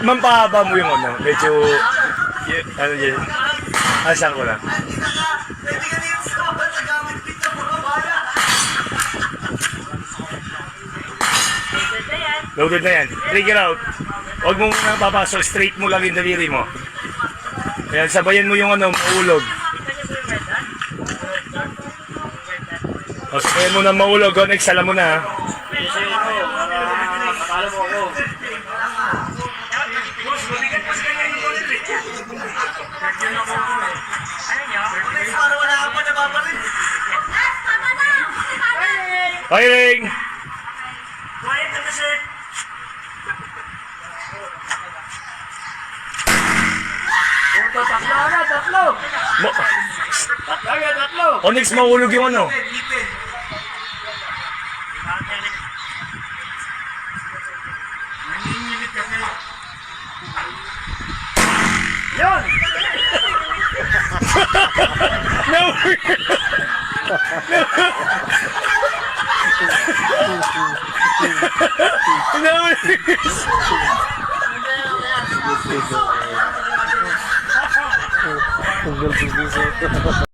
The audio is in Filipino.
mampahaba mo yung ano, medyo, ano yun, asan ko lang. Loaded na yan. Trigger out. Huwag mo muna papasok, straight mo lang yung daliri mo. Ayan, sabayan mo yung ano, maulog. O, sabayan mo na maulog, next sala mo na. Nakala mo ako. Firing! Tatlo! Tatlo! Onyx, maulog yung ano. Yun! No!